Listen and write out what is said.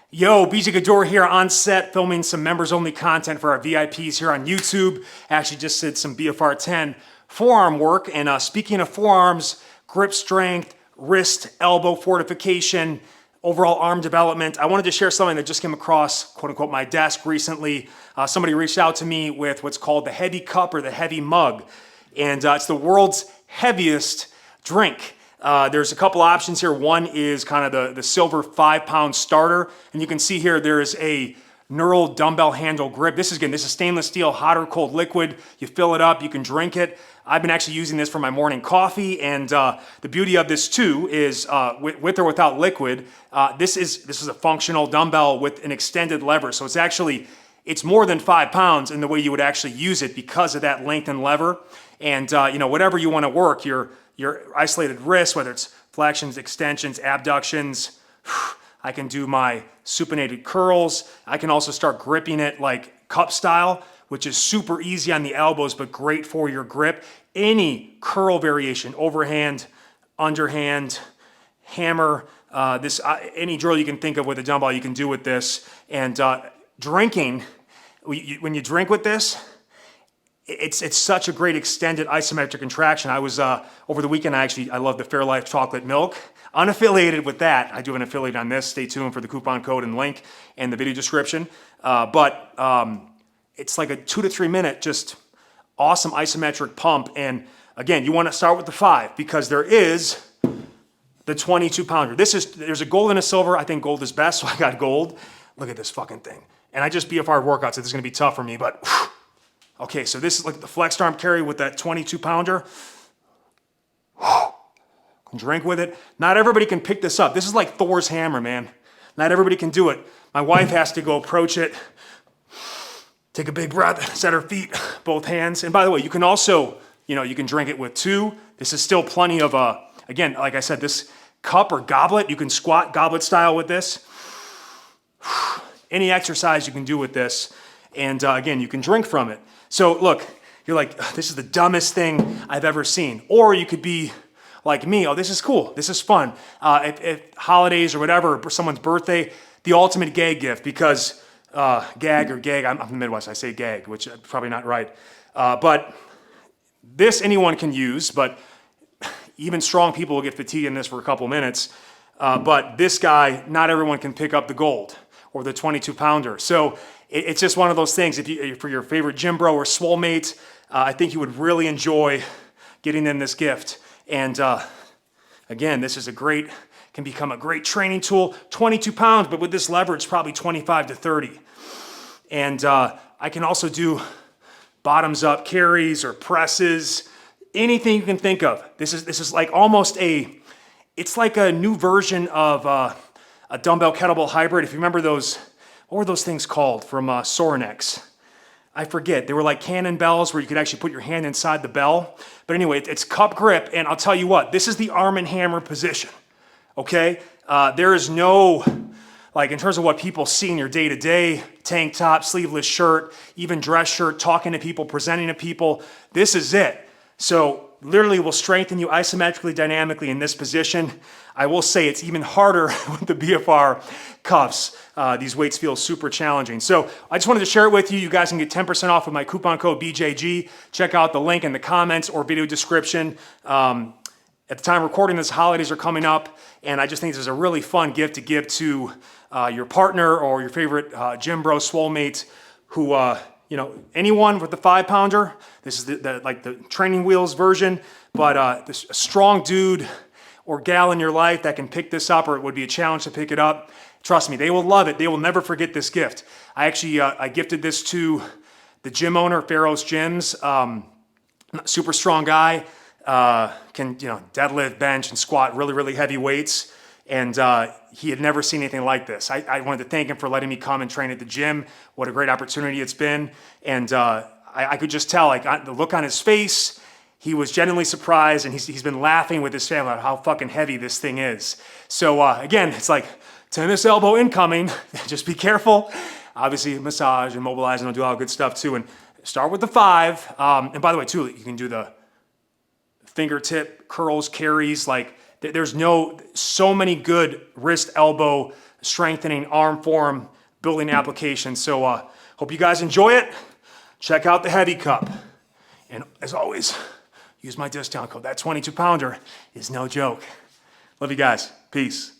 Yo, BJ Gaddour here on set, filming some members-only content for our VIPs here on YouTube. Actually just did some BFR 10 forearm work. And speaking of forearms, grip strength, wrist, elbow fortification, overall arm development, I wanted to share something that just came across, quote-unquote, my desk recently. Somebody reached out to me with what's called the heavy cup or the heavy mug. And it's the world's heaviest drink. There's a couple options here. One is kind of the silver 5-pound starter. And you can see here there is a knurled dumbbell handle grip. This is stainless steel, hot or cold liquid. You fill it up, you can drink it. I've been actually using this for my morning coffee. And the beauty of this too is with or without liquid, this is a functional dumbbell with an extended lever. So it's more than 5 pounds in the way you would actually use it because of that length and lever. And whatever you want to work, your isolated wrists, whether it's flexions, extensions, abductions. I can do my supinated curls. I can also start gripping it like cup style, which is super easy on the elbows, but great for your grip. Any curl variation, overhand, underhand, hammer, any drill you can think of with a dumbbell, you can do with this. And drinking, when you drink with this, it's such a great extended isometric contraction. I was, over the weekend, I love the Fairlife chocolate milk. Unaffiliated with that. I do have an affiliate on this. Stay tuned for the coupon code and link in the video description. It's like a 2 to 3 minute, just awesome isometric pump. And again, you want to start with the 5 because there is the 22 pounder. There's a gold and a silver. I think gold is best, so I got gold. Look at this fucking thing. And I just BFR workouts, so this is going to be tough for me, but whew. Okay, so this is like the flexed arm carry with that 22 pounder. Can drink with it. Not everybody can pick this up. This is like Thor's hammer, man. Not everybody can do it. My wife has to go approach it, take a big breath, set her feet, both hands. And by the way, you can also, you can drink it with 2. This is still plenty of, again, like I said, this cup or goblet, you can squat goblet style with this. Any exercise you can do with this. And again, you can drink from it. So look, you're like, this is the dumbest thing I've ever seen. Or you could be like me, oh, this is cool, this is fun. If holidays or whatever, someone's birthday, the ultimate gag gift, because gag or gag, I'm from the Midwest, I say gag, which is probably not right. But this anyone can use, but even strong people will get fatigued in this for a couple minutes. But this guy, not everyone can pick up the gold or the 22 pounder. So it's just one of those things. For your favorite gym bro or swole mate, I think you would really enjoy getting them this gift. And again, this is can become a great training tool. 22 pounds, but with this lever, it's probably 25 to 30. And I can also do bottoms up carries or presses, anything you can think of. This is like almost it's like a new version of a dumbbell kettlebell hybrid. If you remember those, what were those things called from Sorinex? I forget. They were like cannon bells where you could actually put your hand inside the bell. But anyway, it's cup grip. And I'll tell you what, this is the arm and hammer position. Okay? There is no, like in terms of what people see in your day-to-day, tank top, sleeveless shirt, even dress shirt, talking to people, presenting to people, this is it. So literally will strengthen you isometrically, dynamically in this position. I will say it's even harder with the BFR cuffs. These weights feel super challenging. So I just wanted to share it with you. You guys can get 10% off with my coupon code BJG. Check out the link in the comments or video description. At the time of recording this, holidays are coming up, and I just think this is a really fun gift to give to your partner or your favorite gym bro, swole mate who, anyone with the 5-pounder. This is the training wheels version, but a strong dude or gal in your life that can pick this up, or it would be a challenge to pick it up. Trust me, they will love it. They will never forget this gift. I actually I gifted this to the gym owner, Pharaoh's Gyms. Super strong guy, can deadlift, bench, and squat really, really heavy weights. And he had never seen anything like this. I wanted to thank him for letting me come and train at the gym. What a great opportunity it's been. And I could just tell, like the look on his face, he was genuinely surprised, and he's been laughing with his family about how fucking heavy this thing is. So again, it's like tennis elbow incoming. Just be careful. Obviously, massage and mobilize and do all good stuff too. And start with the 5. And by the way, too, you can do the fingertip curls, carries, like There's so many good wrist, elbow, strengthening, arm, forearm, building applications. So hope you guys enjoy it. Check out the Heavy Cup. And as always, use my discount code. That 22-pounder is no joke. Love you guys. Peace.